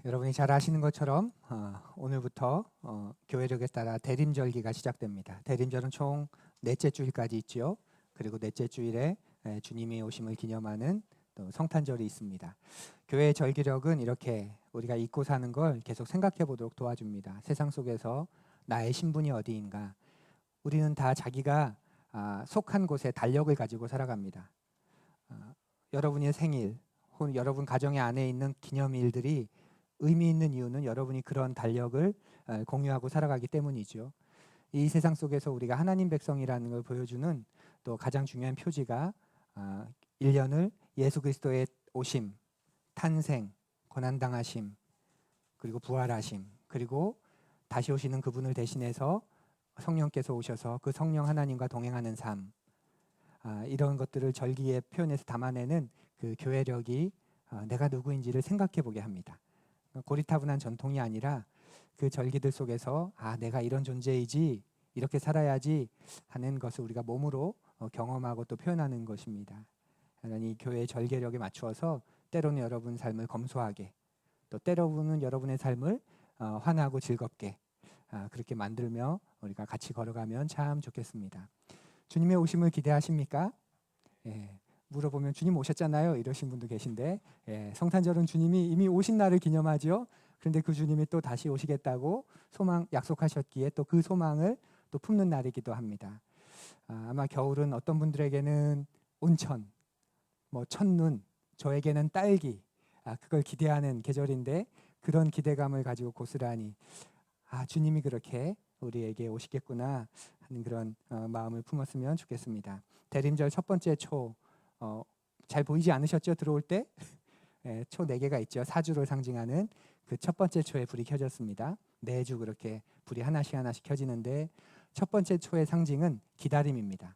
여러분이 잘 아시는 것처럼 오늘부터 교회력에 따라 대림절기가 시작됩니다. 대림절은 총 넷째 주일까지 있지요. 그리고 넷째 주일에 주님이 오심을 기념하는 또 성탄절이 있습니다. 교회의 절기력은 이렇게 우리가 잊고 사는 걸 계속 생각해 보도록 도와줍니다. 세상 속에서 나의 신분이 어디인가? 우리는 다 자기가 속한 곳에 달력을 가지고 살아갑니다. 여러분의 생일 혹은 여러분 가정의 안에 있는 기념일들이 의미 있는 이유는 여러분이 그런 달력을 공유하고 살아가기 때문이죠. 이 세상 속에서 우리가 하나님 백성이라는 걸 보여주는 또 가장 중요한 표지가 1년을 예수 그리스도의 오심, 탄생, 고난당하심, 그리고 부활하심, 그리고 다시 오시는 그분을 대신해서 성령께서 오셔서 그 성령 하나님과 동행하는 삶, 이런 것들을 절기의 표현에서 담아내는 그 교회력이 내가 누구인지를 생각해 보게 합니다. 고리타분한 전통이 아니라 그 절기들 속에서 내가 이런 존재이지, 이렇게 살아야지 하는 것을 우리가 몸으로 경험하고 또 표현하는 것입니다. 이 교회의 절개력에 맞추어서 때로는 여러분 삶을 검소하게, 또 때로는 여러분의 삶을 환하고 즐겁게 그렇게 만들며 우리가 같이 걸어가면 참 좋겠습니다. 주님의 오심을 기대하십니까? 예. 물어보면 주님 오셨잖아요 이러신 분도 계신데, 성탄절은 주님이 이미 오신 날을 기념하죠. 그런데 그 주님이 또 다시 오시겠다고 약속하셨기에 또 그 소망을 또 품는 날이기도 합니다. 아마 겨울은 어떤 분들에게는 온천, 첫눈, 저에게는 딸기, 그걸 기대하는 계절인데, 그런 기대감을 가지고 고스란히 주님이 그렇게 우리에게 오시겠구나 하는 그런 마음을 품었으면 좋겠습니다. 대림절 첫 번째 초, 잘 보이지 않으셨죠? 들어올 때 초 4개가 있죠. 사주를 상징하는 그 첫 번째 초에 불이 켜졌습니다. 매주 그렇게 불이 하나씩 켜지는데, 첫 번째 초의 상징은 기다림입니다.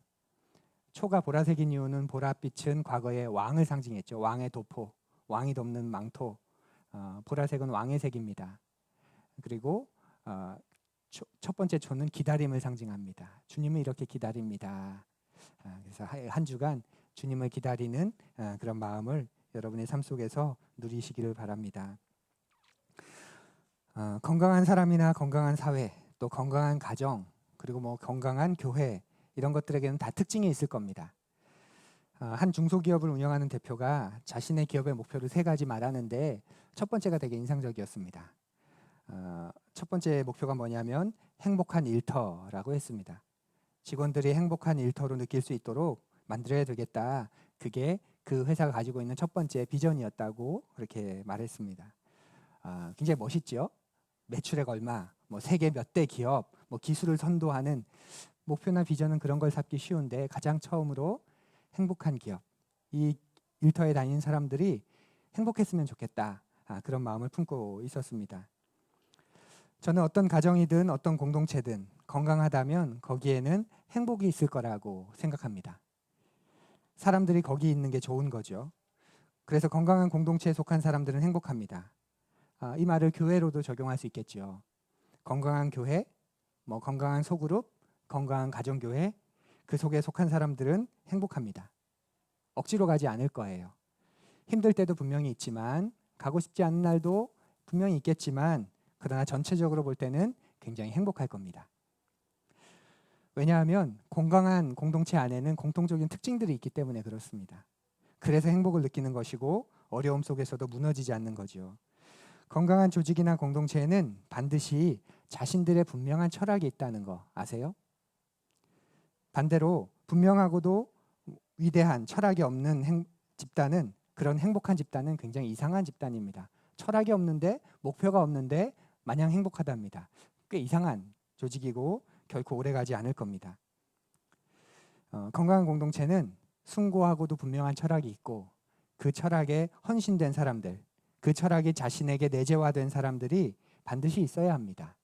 초가 보라색인 이유는 보랏빛은 과거의 왕을 상징했죠. 왕의 도포, 왕이 덮는 망토. 보라색은 왕의 색입니다. 그리고 첫 번째 초는 기다림을 상징합니다. 주님을 이렇게 기다립니다. 그래서 한 주간 주님을 기다리는 그런 마음을 여러분의 삶 속에서 누리시기를 바랍니다. 건강한 사람이나 건강한 사회, 또 건강한 가정, 그리고 건강한 교회, 이런 것들에게는 다 특징이 있을 겁니다. 한 중소기업을 운영하는 대표가 자신의 기업의 목표를 3가지 말하는데, 첫 번째가 되게 인상적이었습니다. 첫 번째 목표가 뭐냐면 행복한 일터라고 했습니다. 직원들이 행복한 일터로 느낄 수 있도록 만들어야 되겠다. 그게 그 회사가 가지고 있는 첫 번째 비전이었다고 그렇게 말했습니다. 굉장히 멋있죠? 매출액 얼마, 세계 몇 대 기업, 기술을 선도하는 목표나 비전은 그런 걸 삼기 쉬운데, 가장 처음으로 행복한 기업, 이 일터에 다니는 사람들이 행복했으면 좋겠다. 그런 마음을 품고 있었습니다. 저는 어떤 가정이든 어떤 공동체든 건강하다면 거기에는 행복이 있을 거라고 생각합니다. 사람들이 거기 있는 게 좋은 거죠. 그래서 건강한 공동체에 속한 사람들은 행복합니다. 이 말을 교회로도 적용할 수 있겠죠. 건강한 교회, 건강한 소그룹, 건강한 가정교회, 그 속에 속한 사람들은 행복합니다. 억지로 가지 않을 거예요. 힘들 때도 분명히 있지만, 가고 싶지 않은 날도 분명히 있겠지만, 그러나 전체적으로 볼 때는 굉장히 행복할 겁니다. 왜냐하면 건강한 공동체 안에는 공통적인 특징들이 있기 때문에 그렇습니다. 그래서 행복을 느끼는 것이고, 어려움 속에서도 무너지지 않는 거죠. 건강한 조직이나 공동체에는 반드시 자신들의 분명한 철학이 있다는 거 아세요? 반대로 분명하고도 위대한 철학이 없는 집단은, 그런 행복한 집단은 굉장히 이상한 집단입니다. 철학이 없는데, 목표가 없는데 마냥 행복하답니다. 꽤 이상한 조직이고 결코 오래가지 않을 겁니다. 건강한 공동체는 숭고하고도 분명한 철학이 있고, 그 철학에 헌신된 사람들, 그 철학이 자신에게 내재화된 사람들이 반드시 있어야 합니다.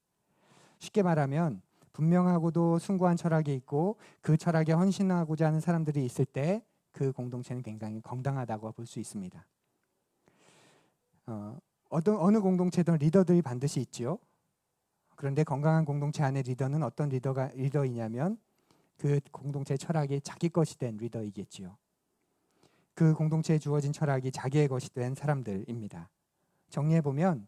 쉽게 말하면 분명하고도 숭고한 철학이 있고 그 철학에 헌신하고자 하는 사람들이 있을 때 그 공동체는 굉장히 건강하다고 볼 수 있습니다. 어느 공동체든 리더들이 반드시 있지요. 그런데 건강한 공동체 안의 리더는 어떤 리더이냐면 그 공동체의 철학이 자기 것이 된 리더이겠지요. 그 공동체에 주어진 철학이 자기의 것이 된 사람들입니다. 정리해보면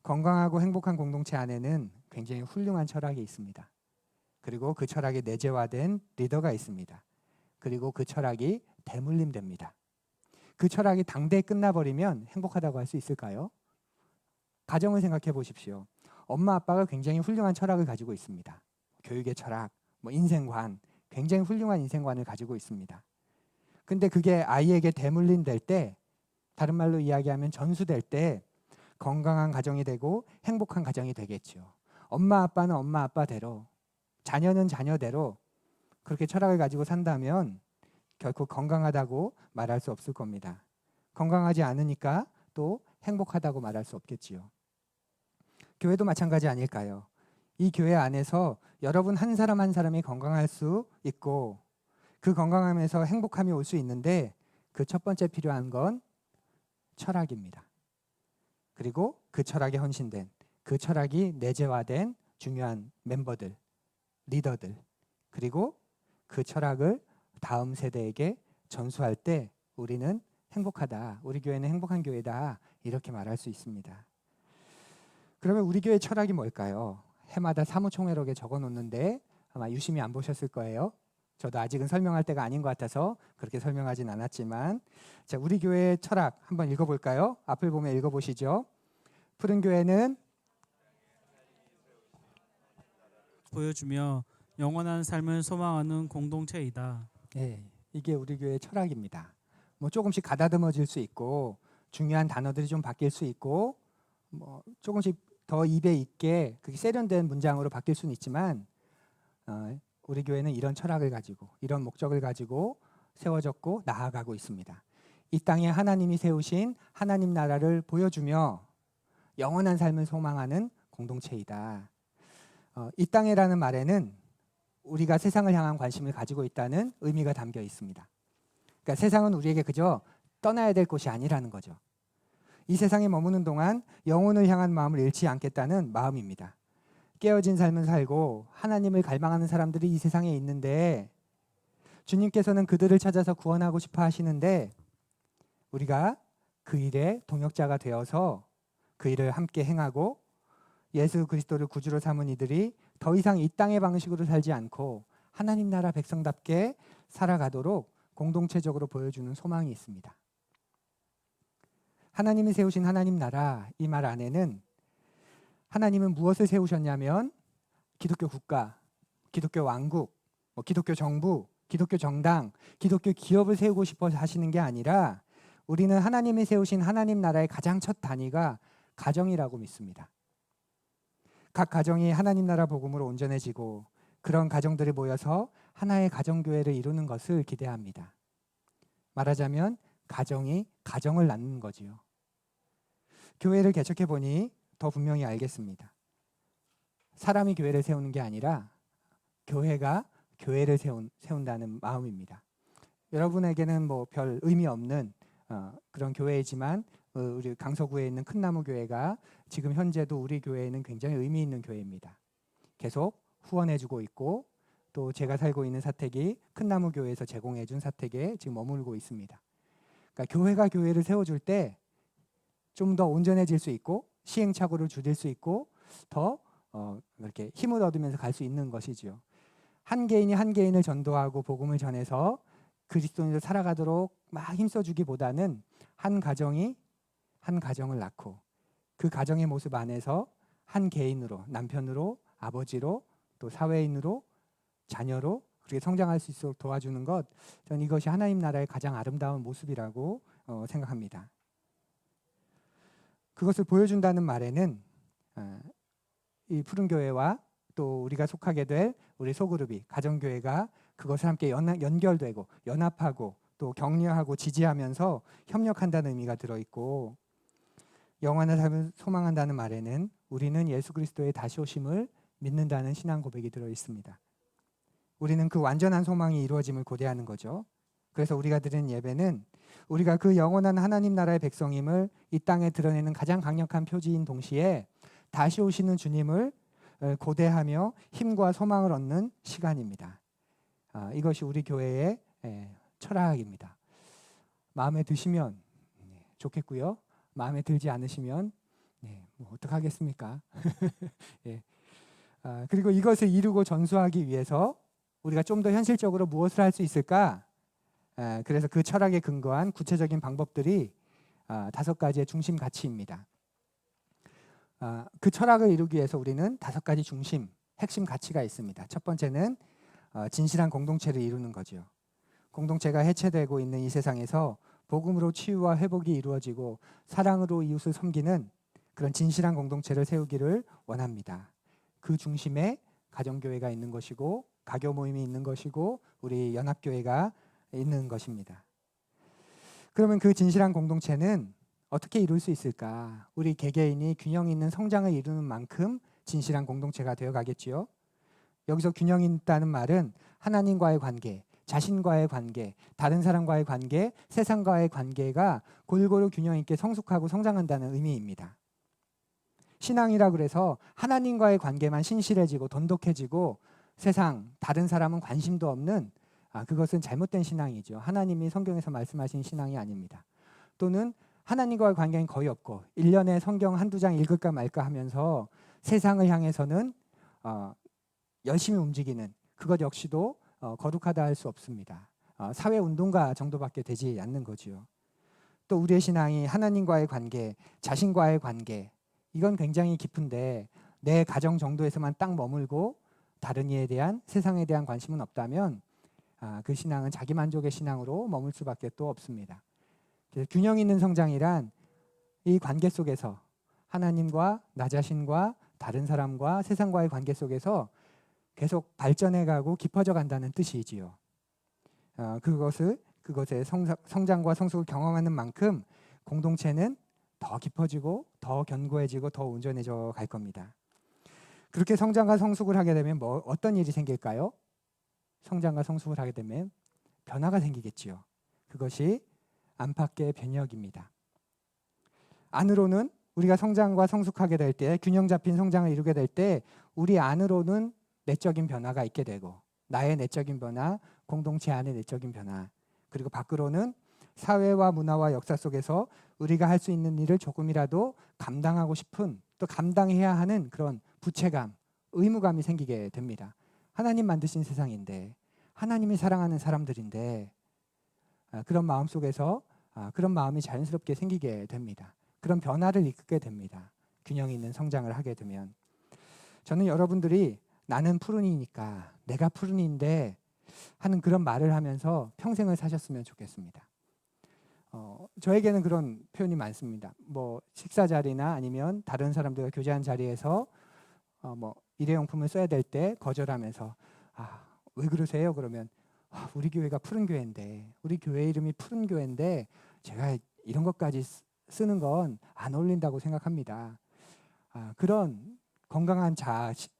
건강하고 행복한 공동체 안에는 굉장히 훌륭한 철학이 있습니다. 그리고 그 철학이 내재화된 리더가 있습니다. 그리고 그 철학이 대물림됩니다. 그 철학이 당대에 끝나버리면 행복하다고 할 수 있을까요? 가정을 생각해 보십시오. 엄마 아빠가 굉장히 훌륭한 철학을 가지고 있습니다. 교육의 철학, 인생관, 굉장히 훌륭한 인생관을 가지고 있습니다. 근데 그게 아이에게 대물림될 때, 다른 말로 이야기하면 전수될 때 건강한 가정이 되고 행복한 가정이 되겠죠. 엄마 아빠는 엄마 아빠대로, 자녀는 자녀대로 그렇게 철학을 가지고 산다면 결코 건강하다고 말할 수 없을 겁니다. 건강하지 않으니까 또 행복하다고 말할 수 없겠지요. 교회도 마찬가지 아닐까요? 이 교회 안에서 여러분 한 사람 한 사람이 건강할 수 있고 그 건강함에서 행복함이 올 수 있는데 그 첫 번째 필요한 건 철학입니다. 그리고 그 철학에 헌신된, 그 철학이 내재화된 중요한 멤버들, 리더들, 그리고 그 철학을 다음 세대에게 전수할 때 우리는 행복하다, 우리 교회는 행복한 교회다, 이렇게 말할 수 있습니다. 그러면 우리 교회 철학이 뭘까요? 해마다 사무총회록에 적어 놓는데 아마 유심히 안 보셨을 거예요. 저도 아직은 설명할 때가 아닌 것 같아서 그렇게 설명하진 않았지만, 자, 우리 교회의 철학 한번 읽어볼까요? 앞을 보면 읽어보시죠. 푸른 교회는 보여주며 영원한 삶을 소망하는 공동체이다. 네, 이게 우리 교회의 철학입니다. 조금씩 가다듬어질 수 있고 중요한 단어들이 좀 바뀔 수 있고 조금씩 더 입에 있게 그게 세련된 문장으로 바뀔 수는 있지만 우리 교회는 이런 철학을 가지고 이런 목적을 가지고 세워졌고 나아가고 있습니다. 이 땅에 하나님이 세우신 하나님 나라를 보여주며 영원한 삶을 소망하는 공동체이다. 이 땅이라는 말에는 우리가 세상을 향한 관심을 가지고 있다는 의미가 담겨 있습니다. 그러니까 세상은 우리에게 그저 떠나야 될 곳이 아니라는 거죠. 이 세상에 머무는 동안 영혼을 향한 마음을 잃지 않겠다는 마음입니다. 깨어진 삶을 살고 하나님을 갈망하는 사람들이 이 세상에 있는데 주님께서는 그들을 찾아서 구원하고 싶어 하시는데 우리가 그 일의 동역자가 되어서 그 일을 함께 행하고 예수 그리스도를 구주로 삼은 이들이 더 이상 이 땅의 방식으로 살지 않고 하나님 나라 백성답게 살아가도록 공동체적으로 보여주는 소망이 있습니다. 하나님이 세우신 하나님 나라, 이 말 안에는 하나님은 무엇을 세우셨냐면 기독교 국가, 기독교 왕국, 기독교 정부, 기독교 정당, 기독교 기업을 세우고 싶어 하시는 게 아니라 우리는 하나님이 세우신 하나님 나라의 가장 첫 단위가 가정이라고 믿습니다. 각 가정이 하나님 나라 복음으로 온전해지고 그런 가정들이 모여서 하나의 가정교회를 이루는 것을 기대합니다. 말하자면 가정이 가정을 낳는 거지요. 교회를 개척해 보니 더 분명히 알겠습니다. 사람이 교회를 세우는 게 아니라 교회가 교회를 세운다는 마음입니다. 여러분에게는 별 의미 없는 그런 교회이지만 우리 강서구에 있는 큰나무 교회가 지금 현재도 우리 교회에는 굉장히 의미 있는 교회입니다. 계속 후원해주고 있고 또 제가 살고 있는 사택이 큰나무 교회에서 제공해준 사택에 지금 머물고 있습니다. 그러니까 교회가 교회를 세워줄 때 좀 더 온전해질 수 있고 시행착오를 줄일 수 있고 더 이렇게 힘을 얻으면서 갈 수 있는 것이지요. 한 개인이 한 개인을 전도하고 복음을 전해서 그리스도인으로 살아가도록 막 힘써주기보다는 한 가정이 한 가정을 낳고 그 가정의 모습 안에서 한 개인으로, 남편으로, 아버지로, 또 사회인으로, 자녀로 그렇게 성장할 수 있도록 도와주는 것, 저는 이것이 하나님 나라의 가장 아름다운 모습이라고 생각합니다. 그것을 보여준다는 말에는 이 푸른 교회와 또 우리가 속하게 될 우리 소그룹이 가정교회가 그것을 함께 연결되고 연합하고 또 격려하고 지지하면서 협력한다는 의미가 들어있고, 영원한 삶을 소망한다는 말에는 우리는 예수 그리스도의 다시 오심을 믿는다는 신앙 고백이 들어있습니다. 우리는 그 완전한 소망이 이루어짐을 고대하는 거죠. 그래서 우리가 드리는 예배는 우리가 그 영원한 하나님 나라의 백성임을 이 땅에 드러내는 가장 강력한 표지인 동시에 다시 오시는 주님을 고대하며 힘과 소망을 얻는 시간입니다. 이것이 우리 교회의 철학입니다. 마음에 드시면 좋겠고요. 마음에 들지 않으시면 네, 뭐 어떡하겠습니까? 예. 그리고 이것을 이루고 전수하기 위해서 우리가 좀 더 현실적으로 무엇을 할 수 있을까? 그래서 그 철학에 근거한 구체적인 방법들이 5가지의 중심 가치입니다. 그 철학을 이루기 위해서 우리는 5가지 중심, 핵심 가치가 있습니다. 첫 번째는 진실한 공동체를 이루는 거죠. 공동체가 해체되고 있는 이 세상에서 복음으로 치유와 회복이 이루어지고 사랑으로 이웃을 섬기는 그런 진실한 공동체를 세우기를 원합니다. 그 중심에 가정교회가 있는 것이고 가교 모임이 있는 것이고 우리 연합교회가 있는 것입니다. 그러면 그 진실한 공동체는 어떻게 이룰 수 있을까? 우리 개개인이 균형 있는 성장을 이루는 만큼 진실한 공동체가 되어가겠지요. 여기서 균형 있다는 말은 하나님과의 관계, 자신과의 관계, 다른 사람과의 관계, 세상과의 관계가 골고루 균형 있게 성숙하고 성장한다는 의미입니다. 신앙이라 그래서 하나님과의 관계만 신실해지고 돈독해지고 세상, 다른 사람은 관심도 없는 그것은 잘못된 신앙이죠. 하나님이 성경에서 말씀하신 신앙이 아닙니다. 또는 하나님과의 관계는 거의 없고 1년에 성경 한두 장 읽을까 말까 하면서 세상을 향해서는 열심히 움직이는 그것 역시도 거룩하다 할 수 없습니다. 사회운동가 정도밖에 되지 않는 거지요. 또 우리의 신앙이 하나님과의 관계, 자신과의 관계 이건 굉장히 깊은데 내 가정 정도에서만 딱 머물고 다른 이에 대한 세상에 대한 관심은 없다면 그 신앙은 자기만족의 신앙으로 머물 수밖에 또 없습니다. 그래서 균형 있는 성장이란 이 관계 속에서 하나님과 나 자신과 다른 사람과 세상과의 관계 속에서 계속 발전해가고 깊어져 간다는 뜻이지요. 그것의 성장과 성숙을 경험하는 만큼 공동체는 더 깊어지고 더 견고해지고 더 온전해져 갈 겁니다. 그렇게 성장과 성숙을 하게 되면 어떤 일이 생길까요? 성장과 성숙을 하게 되면 변화가 생기겠지요. 그것이 안팎의 변혁입니다. 안으로는 우리가 성장과 성숙하게 될 때, 균형 잡힌 성장을 이루게 될 때 우리 안으로는 내적인 변화가 있게 되고 나의 내적인 변화, 공동체 안의 내적인 변화, 그리고 밖으로는 사회와 문화와 역사 속에서 우리가 할 수 있는 일을 조금이라도 감당하고 싶은 또 감당해야 하는 그런 부채감, 의무감이 생기게 됩니다. 하나님 만드신 세상인데 하나님이 사랑하는 사람들인데 그런 마음 속에서 그런 마음이 자연스럽게 생기게 됩니다. 그런 변화를 이끌게 됩니다. 균형 있는 성장을 하게 되면 저는 여러분들이 나는 푸른이니까 내가 푸른인데 하는 그런 말을 하면서 평생을 사셨으면 좋겠습니다. 저에게는 그런 표현이 많습니다. 뭐 식사 자리나 아니면 다른 사람들과 교제한 자리에서 뭐 일회용품을 써야 될 때 거절하면서 왜 그러세요? 그러면 우리 교회가 푸른 교회인데 우리 교회 이름이 푸른 교회인데 제가 이런 것까지 쓰는 건 안 어울린다고 생각합니다. 그런 건강한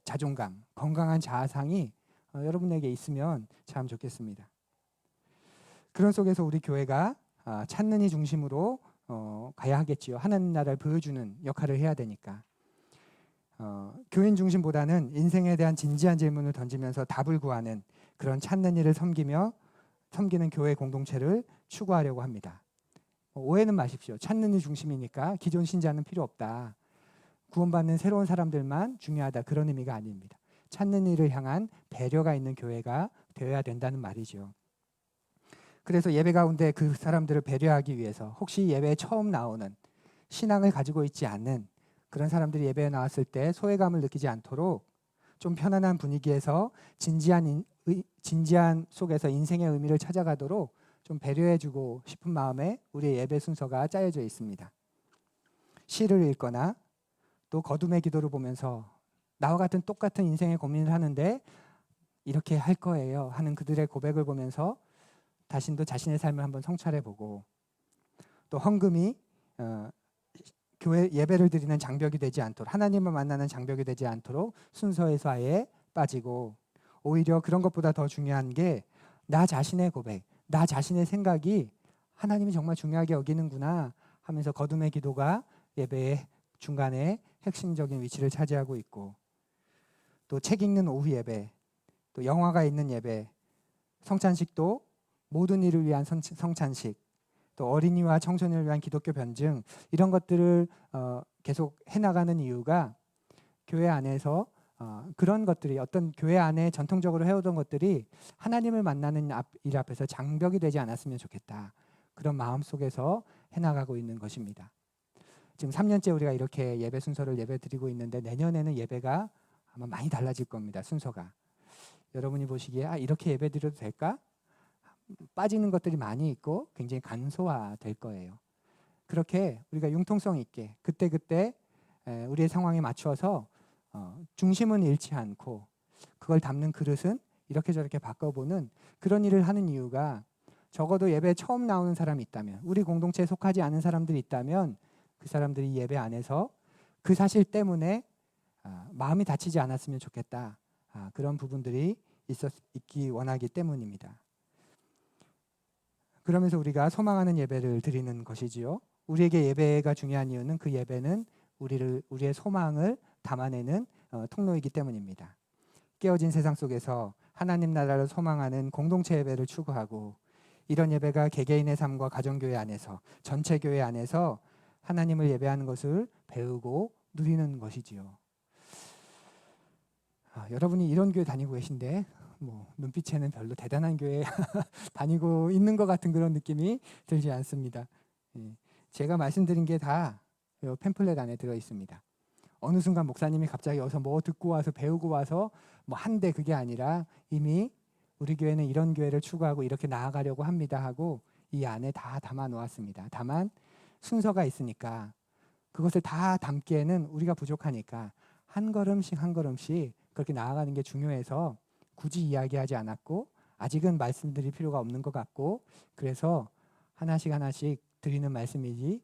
자존감, 건강한 자아상이 여러분에게 있으면 참 좋겠습니다. 그런 속에서 우리 교회가 찾는 이 중심으로 가야 하겠지요. 하나님 나라를 보여주는 역할을 해야 되니까. 교인 중심보다는 인생에 대한 진지한 질문을 던지면서 답을 구하는 그런 찾는 일을 섬기는 교회 공동체를 추구하려고 합니다. 오해는 마십시오. 찾는 일 중심이니까 기존 신자는 필요 없다. 구원받는 새로운 사람들만 중요하다. 그런 의미가 아닙니다. 찾는 일을 향한 배려가 있는 교회가 되어야 된다는 말이죠. 그래서 예배 가운데 그 사람들을 배려하기 위해서 혹시 예배에 처음 나오는 신앙을 가지고 있지 않는 그런 사람들이 예배에 나왔을 때 소외감을 느끼지 않도록 좀 편안한 분위기에서 진지한 속에서 인생의 의미를 찾아가도록 좀 배려해주고 싶은 마음에 우리의 예배 순서가 짜여져 있습니다. 시를 읽거나 또 거둠의 기도를 보면서 나와 같은 똑같은 인생의 고민을 하는데 이렇게 할 거예요 하는 그들의 고백을 보면서 자신의 삶을 한번 성찰해보고 또 헌금이 교회 예배를 드리는 장벽이 되지 않도록 하나님을 만나는 장벽이 되지 않도록 순서에서 아예 빠지고 오히려 그런 것보다 더 중요한 게 나 자신의 고백, 나 자신의 생각이 하나님이 정말 중요하게 여기는구나 하면서 거둠의 기도가 예배의 중간에 핵심적인 위치를 차지하고 있고 또 책 읽는 오후 예배, 또 영화가 있는 예배, 성찬식도 모든 이를 위한 성찬식, 또 어린이와 청소년을 위한 기독교 변증 이런 것들을 계속 해나가는 이유가 교회 안에서 그런 것들이 어떤 교회 안에 전통적으로 해오던 것들이 하나님을 만나는 일 앞에서 장벽이 되지 않았으면 좋겠다. 그런 마음 속에서 해나가고 있는 것입니다. 지금 3년째 우리가 이렇게 예배 순서를 예배 드리고 있는데 내년에는 예배가 아마 많이 달라질 겁니다. 순서가. 여러분이 보시기에 이렇게 예배 드려도 될까? 빠지는 것들이 많이 있고 굉장히 간소화될 거예요. 그렇게 우리가 융통성 있게 그때그때 우리의 상황에 맞춰서 중심은 잃지 않고 그걸 담는 그릇은 이렇게 저렇게 바꿔보는 그런 일을 하는 이유가 적어도 예배에 처음 나오는 사람이 있다면 우리 공동체에 속하지 않은 사람들이 있다면 그 사람들이 예배 안에서 그 사실 때문에 마음이 다치지 않았으면 좋겠다. 그런 부분들이 있기 원하기 때문입니다. 그러면서 우리가 소망하는 예배를 드리는 것이지요. 우리에게 예배가 중요한 이유는 그 예배는 우리의 소망을 담아내는 통로이기 때문입니다. 깨어진 세상 속에서 하나님 나라를 소망하는 공동체 예배를 추구하고 이런 예배가 개개인의 삶과 가정교회 안에서 전체 교회 안에서 하나님을 예배하는 것을 배우고 누리는 것이지요. 여러분이 이런 교회 다니고 계신데 눈빛에는 별로 대단한 교회 다니고 있는 것 같은 그런 느낌이 들지 않습니다. 제가 말씀드린 게 다 팸플렛 안에 들어 있습니다. 어느 순간 목사님이 갑자기 어서 듣고 와서 배우고 와서 한데 그게 아니라 이미 우리 교회는 이런 교회를 추구하고 이렇게 나아가려고 합니다 하고 이 안에 다 담아 놓았습니다. 다만 순서가 있으니까 그것을 다 담기에는 우리가 부족하니까 한 걸음씩 한 걸음씩 그렇게 나아가는 게 중요해서 굳이 이야기하지 않았고 아직은 말씀드릴 필요가 없는 것 같고 그래서 하나씩 하나씩 드리는 말씀이지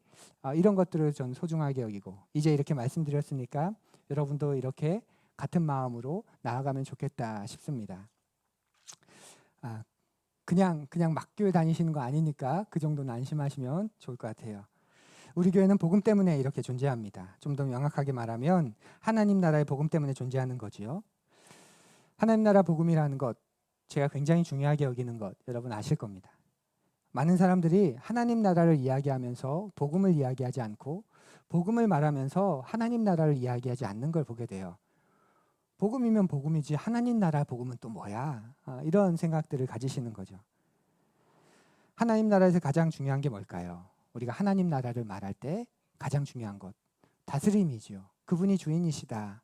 이런 것들을 전 소중하게 여기고 이제 이렇게 말씀드렸으니까 여러분도 이렇게 같은 마음으로 나아가면 좋겠다 싶습니다. 그냥 막 교회 다니시는 거 아니니까 그 정도는 안심하시면 좋을 것 같아요. 우리 교회는 복음 때문에 이렇게 존재합니다. 좀 더 명확하게 말하면 하나님 나라의 복음 때문에 존재하는 거지요. 하나님 나라 복음이라는 것 제가 굉장히 중요하게 여기는 것 여러분 아실 겁니다. 많은 사람들이 하나님 나라를 이야기하면서 복음을 이야기하지 않고 복음을 말하면서 하나님 나라를 이야기하지 않는 걸 보게 돼요. 복음이면 복음이지 하나님 나라 복음은 또 뭐야? 이런 생각들을 가지시는 거죠. 하나님 나라에서 가장 중요한 게 뭘까요? 우리가 하나님 나라를 말할 때 가장 중요한 것 다스림이죠. 그분이 주인이시다.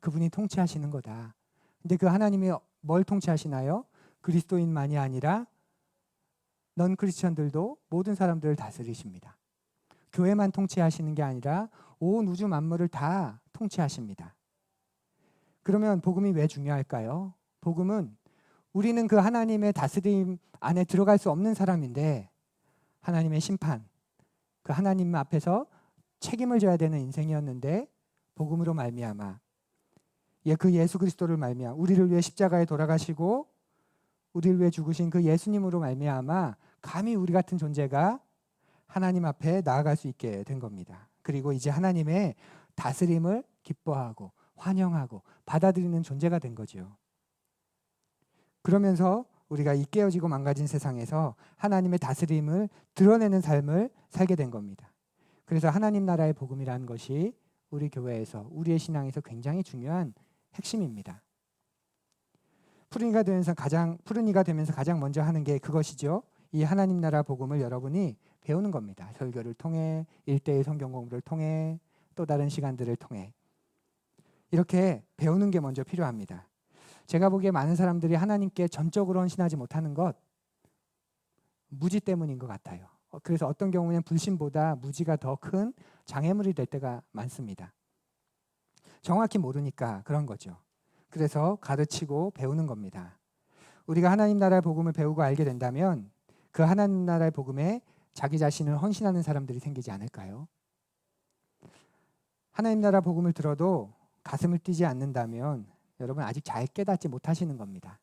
그분이 통치하시는 거다. 근데 그 하나님이 뭘 통치하시나요? 그리스도인만이 아니라 넌 크리스천들도 모든 사람들을 다스리십니다. 교회만 통치하시는 게 아니라 온 우주 만물을 다 통치하십니다. 그러면 복음이 왜 중요할까요? 복음은 우리는 그 하나님의 다스림 안에 들어갈 수 없는 사람인데 하나님의 심판, 그 하나님 앞에서 책임을 져야 되는 인생이었는데 복음으로 말미암아 그 예수 그리스도를 말미암아 우리를 위해 십자가에 돌아가시고 우리를 위해 죽으신 그 예수님으로 말미암아 감히 우리 같은 존재가 하나님 앞에 나아갈 수 있게 된 겁니다. 그리고 이제 하나님의 다스림을 기뻐하고 환영하고 받아들이는 존재가 된 거죠. 그러면서 우리가 이 깨어지고 망가진 세상에서 하나님의 다스림을 드러내는 삶을 살게 된 겁니다. 그래서 하나님 나라의 복음이라는 것이 우리 교회에서 우리의 신앙에서 굉장히 중요한 핵심입니다. 푸른이가 되면서 가장 먼저 하는 게 그것이죠. 이 하나님 나라 복음을 여러분이 배우는 겁니다. 설교를 통해 1:1 성경 공부를 통해 또 다른 시간들을 통해 이렇게 배우는 게 먼저 필요합니다. 제가 보기에 많은 사람들이 하나님께 전적으로 헌신하지 못하는 것 무지 때문인 것 같아요. 그래서 어떤 경우에는 불신보다 무지가 더 큰 장애물이 될 때가 많습니다. 정확히 모르니까 그런 거죠. 그래서 가르치고 배우는 겁니다. 우리가 하나님 나라의 복음을 배우고 알게 된다면 그 하나님 나라의 복음에 자기 자신을 헌신하는 사람들이 생기지 않을까요? 하나님 나라 복음을 들어도 가슴을 뛰지 않는다면 여러분 아직 잘 깨닫지 못하시는 겁니다.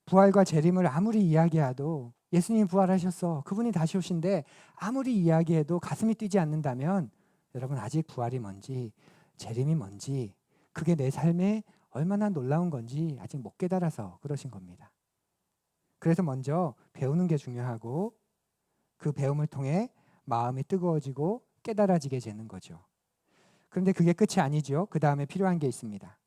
부활과 재림을 아무리 이야기해도 예수님이 부활하셨어. 그분이 다시 오신데 아무리 이야기해도 가슴이 뛰지 않는다면 여러분 아직 부활이 뭔지 재림이 뭔지 그게 내 삶에 얼마나 놀라운 건지 아직 못 깨달아서 그러신 겁니다. 그래서 먼저 배우는 게 중요하고 그 배움을 통해 마음이 뜨거워지고 깨달아지게 되는 거죠. 그런데 그게 끝이 아니죠. 그 다음에 필요한 게 있습니다.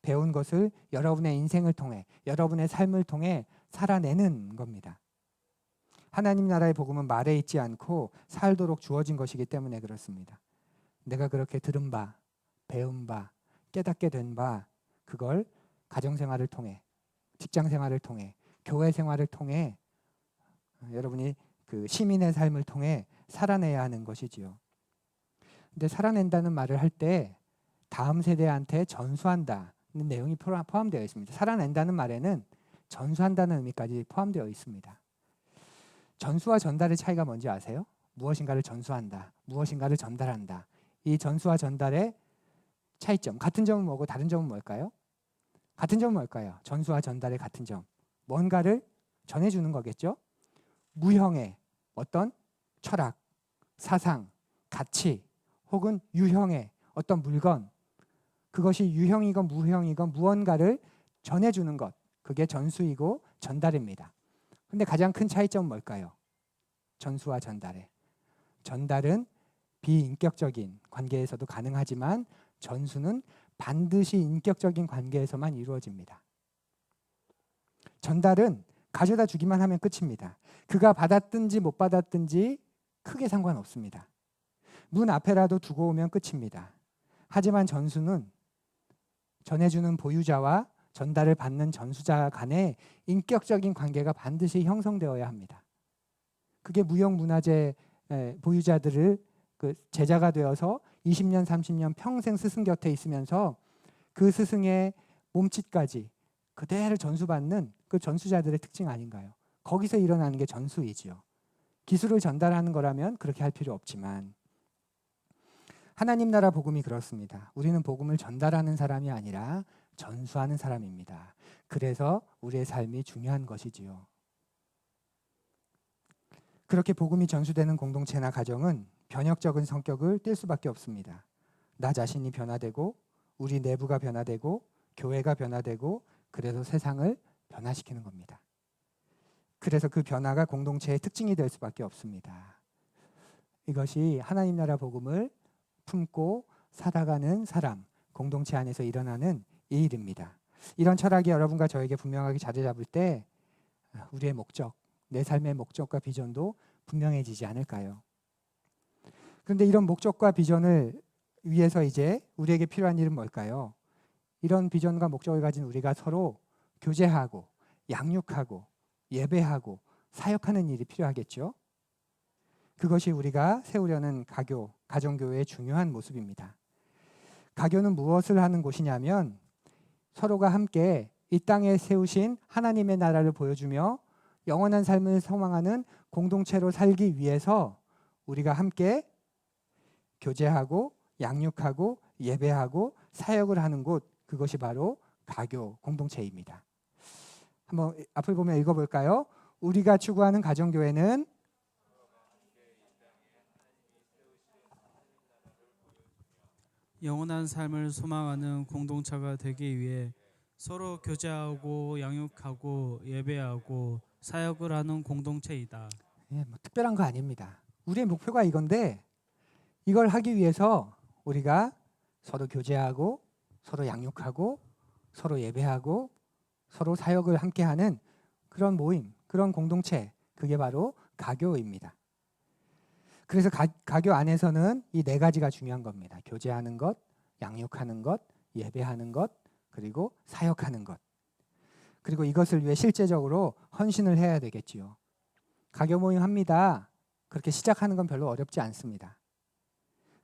배운 것을 여러분의 인생을 통해, 여러분의 삶을 통해 살아내는 겁니다. 하나님 나라의 복음은 말에 있지 않고 살도록 주어진 것이기 때문에 그렇습니다. 내가 그렇게 들은 바, 배운 바, 깨닫게 된 바, 그걸 가정생활을 통해, 직장생활을 통해, 교회 생활을 통해, 여러분이 그 시민의 삶을 통해 살아내야 하는 것이지요. 근데 살아낸다는 말을 할 때 다음 세대한테 전수한다는 내용이 포함되어 있습니다. 살아낸다는 말에는 전수한다는 의미까지 포함되어 있습니다. 전수와 전달의 차이가 뭔지 아세요? 무엇인가를 전수한다, 무엇인가를 전달한다. 이 전수와 전달의 차이점, 같은 점은 뭐고 다른 점은 뭘까요? 같은 점은 뭘까요? 전수와 전달의 같은 점, 뭔가를 전해주는 거겠죠? 무형의 어떤 철학, 사상, 가치 혹은 유형의 어떤 물건, 그것이 유형이건 무형이건 무언가를 전해주는 것, 그게 전수이고 전달입니다. 근데 가장 큰 차이점은 뭘까요? 전수와 전달의. 전달은 비인격적인 관계에서도 가능하지만 전수는 반드시 인격적인 관계에서만 이루어집니다. 전달은 가져다 주기만 하면 끝입니다. 그가 받았든지 못 받았든지 크게 상관없습니다. 문 앞에라도 두고 오면 끝입니다. 하지만 전수는 전해주는 보유자와 전달을 받는 전수자 간의 인격적인 관계가 반드시 형성되어야 합니다. 그게 무형문화재 보유자들을 그 제자가 되어서 20년, 30년 평생 스승 곁에 있으면서 그 스승의 몸짓까지 그대로 전수받는 그 전수자들의 특징 아닌가요? 거기서 일어나는 게 전수이지요. 기술을 전달하는 거라면 그렇게 할 필요 없지만 하나님 나라 복음이 그렇습니다. 우리는 복음을 전달하는 사람이 아니라 전수하는 사람입니다. 그래서 우리의 삶이 중요한 것이지요. 그렇게 복음이 전수되는 공동체나 가정은 변혁적인 성격을 띨 수밖에 없습니다. 나 자신이 변화되고 우리 내부가 변화되고 교회가 변화되고 그래서 세상을 변화시키는 겁니다. 그래서 그 변화가 공동체의 특징이 될 수밖에 없습니다. 이것이 하나님 나라 복음을 품고 살아가는 사람, 공동체 안에서 일어나는 이 일입니다. 이런 철학이 여러분과 저에게 분명하게 자리 잡을 때 우리의 목적, 내 삶의 목적과 비전도 분명해지지 않을까요? 그런데 이런 목적과 비전을 위해서 이제 우리에게 필요한 일은 뭘까요? 이런 비전과 목적을 가진 우리가 서로 교제하고 양육하고 예배하고 사역하는 일이 필요하겠죠. 그것이 우리가 세우려는 가교, 가정교회의 중요한 모습입니다. 가교는 무엇을 하는 곳이냐면 서로가 함께 이 땅에 세우신 하나님의 나라를 보여주며 영원한 삶을 소망하는 공동체로 살기 위해서 우리가 함께 교제하고 양육하고 예배하고 사역을 하는 곳, 그것이 바로 가교 공동체입니다. 한번 앞을 보면 읽어볼까요? 우리가 추구하는 가정교회는 영원한 삶을 소망하는 공동체가 되기 위해 서로 교제하고 양육하고 예배하고 사역을 하는 공동체이다. 뭐 특별한 거 아닙니다. 우리의 목표가 이건데 이걸 하기 위해서 우리가 서로 교제하고 서로 양육하고 서로 예배하고 서로 사역을 함께하는 그런 모임, 그런 공동체, 그게 바로 가교입니다. 그래서 가교 안에서는 이 네 가지가 중요한 겁니다. 교제하는 것, 양육하는 것, 예배하는 것, 그리고 사역하는 것. 그리고 이것을 위해 실제적으로 헌신을 해야 되겠지요. 가교 모임 합니다. 그렇게 시작하는 건 별로 어렵지 않습니다.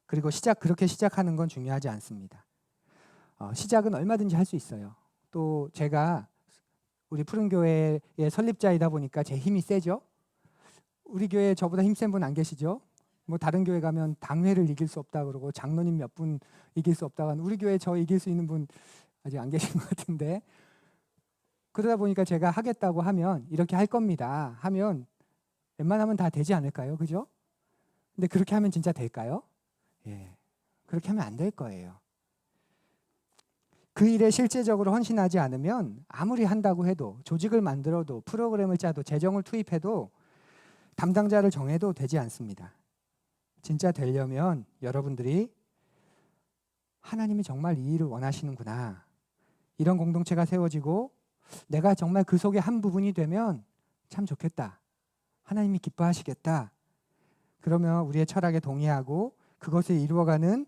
그리고 그렇게 시작하는 건 중요하지 않습니다. 시작은 얼마든지 할 수 있어요. 또 제가 우리 푸른교회의 설립자이다 보니까 제 힘이 세죠. 우리 교회에 저보다 힘센 분 안 계시죠? 뭐 다른 교회 가면 당회를 이길 수 없다 그러고 장로님 몇 분 이길 수 없다고 하는, 우리 교회 저 이길 수 있는 분 아직 안 계신 것 같은데, 그러다 보니까 제가 하겠다고 하면 이렇게 할 겁니다 하면 웬만하면 다 되지 않을까요? 그죠? 근데 그렇게 하면 진짜 될까요? 예, 그렇게 하면 안 될 거예요. 그 일에 실제적으로 헌신하지 않으면 아무리 한다고 해도, 조직을 만들어도, 프로그램을 짜도, 재정을 투입해도 담당자를 정해도 되지 않습니다. 진짜 되려면 여러분들이 하나님이 정말 이 일을 원하시는구나. 이런 공동체가 세워지고 내가 정말 그 속의 한 부분이 되면 참 좋겠다. 하나님이 기뻐하시겠다. 그러면 우리의 철학에 동의하고 그것을 이루어가는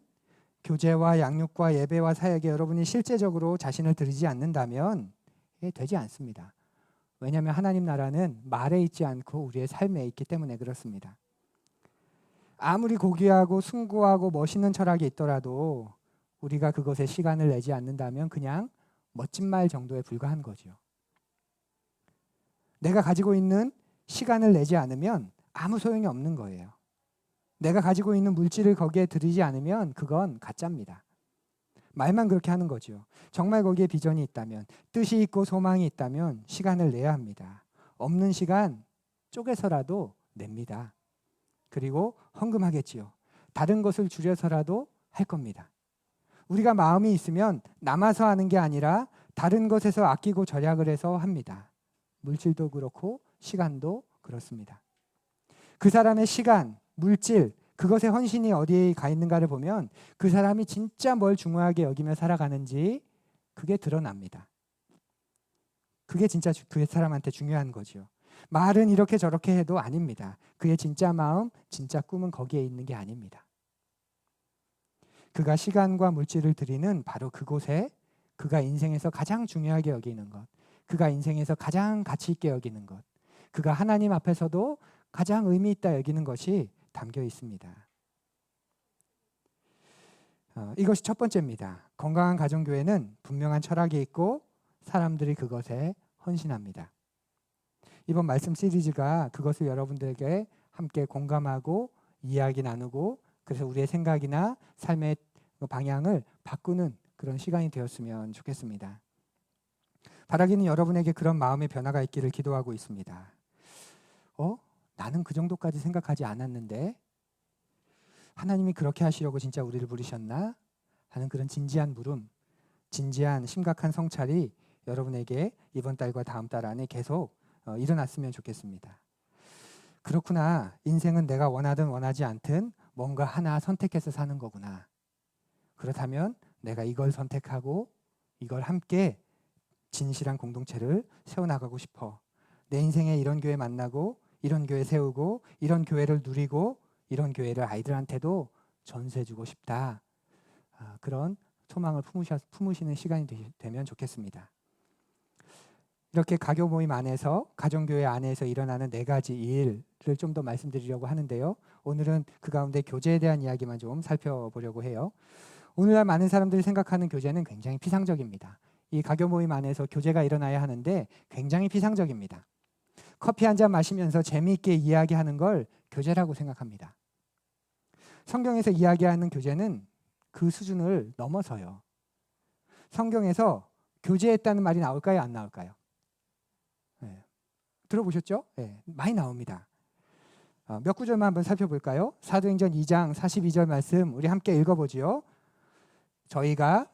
교제와 양육과 예배와 사역에 여러분이 실제적으로 자신을 들이지 않는다면 되지 않습니다. 왜냐하면 하나님 나라는 말에 있지 않고 우리의 삶에 있기 때문에 그렇습니다. 아무리 고귀하고 숭고하고 멋있는 철학이 있더라도 우리가 그것에 시간을 내지 않는다면 그냥 멋진 말 정도에 불과한 거죠. 내가 가지고 있는 시간을 내지 않으면 아무 소용이 없는 거예요. 내가 가지고 있는 물질을 거기에 들이지 않으면 그건 가짜입니다. 말만 그렇게 하는 거죠. 정말 거기에 비전이 있다면, 뜻이 있고 소망이 있다면 시간을 내야 합니다. 없는 시간 쪼개서라도 냅니다. 그리고 헌금하겠지요. 다른 것을 줄여서라도 할 겁니다. 우리가 마음이 있으면 남아서 하는 게 아니라 다른 것에서 아끼고 절약을 해서 합니다. 물질도 그렇고 시간도 그렇습니다. 그 사람의 시간, 물질, 그것의 헌신이 어디에 가 있는가를 보면 그 사람이 진짜 뭘 중요하게 여기며 살아가는지 그게 드러납니다. 그게 진짜 그 사람한테 중요한 거죠. 말은 이렇게 저렇게 해도 아닙니다. 그의 진짜 마음, 진짜 꿈은 거기에 있는 게 아닙니다. 그가 시간과 물질을 들이는 바로 그곳에 그가 인생에서 가장 중요하게 여기는 것, 그가 인생에서 가장 가치 있게 여기는 것, 그가 하나님 앞에서도 가장 의미 있다 여기는 것이 담겨 있습니다. 이것이 첫 번째입니다. 건강한 가정교회는 분명한 철학이 있고 사람들이 그것에 헌신합니다. 이번 말씀 시리즈가 그것을 여러분들에게 함께 공감하고 이야기 나누고 그래서 우리의 생각이나 삶의 방향을 바꾸는 그런 시간이 되었으면 좋겠습니다. 바라기는 여러분에게 그런 마음의 변화가 있기를 기도하고 있습니다. 나는 그 정도까지 생각하지 않았는데 하나님이 그렇게 하시려고 진짜 우리를 부르셨나? 하는 그런 진지한 물음, 진지한 심각한 성찰이 여러분에게 이번 달과 다음 달 안에 계속 일어났으면 좋겠습니다. 그렇구나. 인생은 내가 원하든 원하지 않든 뭔가 하나 선택해서 사는 거구나. 그렇다면 내가 이걸 선택하고 이걸 함께 진실한 공동체를 세워나가고 싶어. 내 인생에 이런 교회 만나고 이런 교회 세우고 이런 교회를 누리고 이런 교회를 아이들한테도 전수해주고 싶다. 그런 소망을 품으시는 시간이 되면 좋겠습니다. 이렇게 가교 모임 안에서 가정교회 안에서 일어나는 4가지 일을 좀 더 말씀드리려고 하는데요. 오늘은 그 가운데 교제에 대한 이야기만 좀 살펴보려고 해요. 오늘날 많은 사람들이 생각하는 교제는 굉장히 피상적입니다. 이 가교 모임 안에서 교제가 일어나야 하는데 굉장히 피상적입니다. 커피 한 잔 마시면서 재미있게 이야기하는 걸 교제라고 생각합니다. 성경에서 이야기하는 교제는 그 수준을 넘어서요. 성경에서 교제했다는 말이 나올까요? 안 나올까요? 네. 들어보셨죠? 네, 많이 나옵니다. 몇 구절만 한번 살펴볼까요? 사도행전 2장 42절 말씀 우리 함께 읽어보지요. 저희가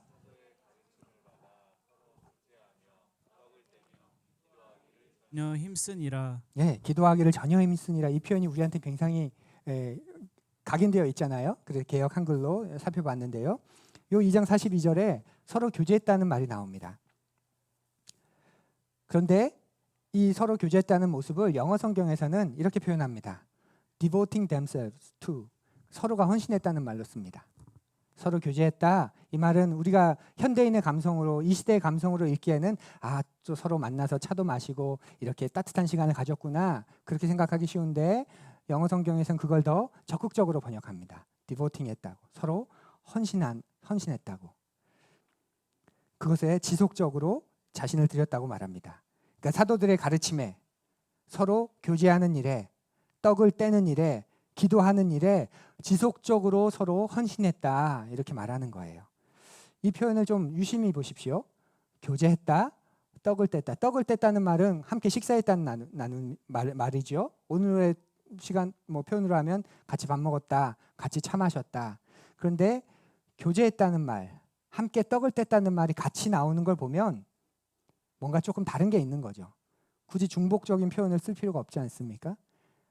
전혀 힘쓰니라. 기도하기를 전혀 힘쓰니라. 이 표현이 우리한테 굉장히 각인되어 있잖아요. 그래서 개역 한글로 살펴봤는데요. 요 2장 42절에 서로 교제했다는 말이 나옵니다. 그런데 이 서로 교제했다는 모습을 영어 성경에서는 이렇게 표현합니다. Devoting themselves to. 서로가 헌신했다는 말로 씁니다. 서로 교제했다. 이 말은 우리가 현대인의 감성으로 이 시대의 감성으로 읽기에는 또 서로 만나서 차도 마시고 이렇게 따뜻한 시간을 가졌구나. 그렇게 생각하기 쉬운데 영어 성경에서는 그걸 더 적극적으로 번역합니다. Devoting 했다고. 서로 헌신했다고. 그것에 지속적으로 자신을 들였다고 말합니다. 그러니까 사도들의 가르침에 서로 교제하는 일에 떡을 떼는 일에 기도하는 일에 지속적으로 서로 헌신했다 이렇게 말하는 거예요. 이 표현을 좀 유심히 보십시오. 교제했다, 떡을 뗐다. 떡을 뗐다는 말은 함께 식사했다는 말이죠. 오늘의 시간 표현으로 하면 같이 밥 먹었다, 같이 차 마셨다. 그런데 교제했다는 말, 함께 떡을 뗐다는 말이 같이 나오는 걸 보면 뭔가 조금 다른 게 있는 거죠. 굳이 중복적인 표현을 쓸 필요가 없지 않습니까?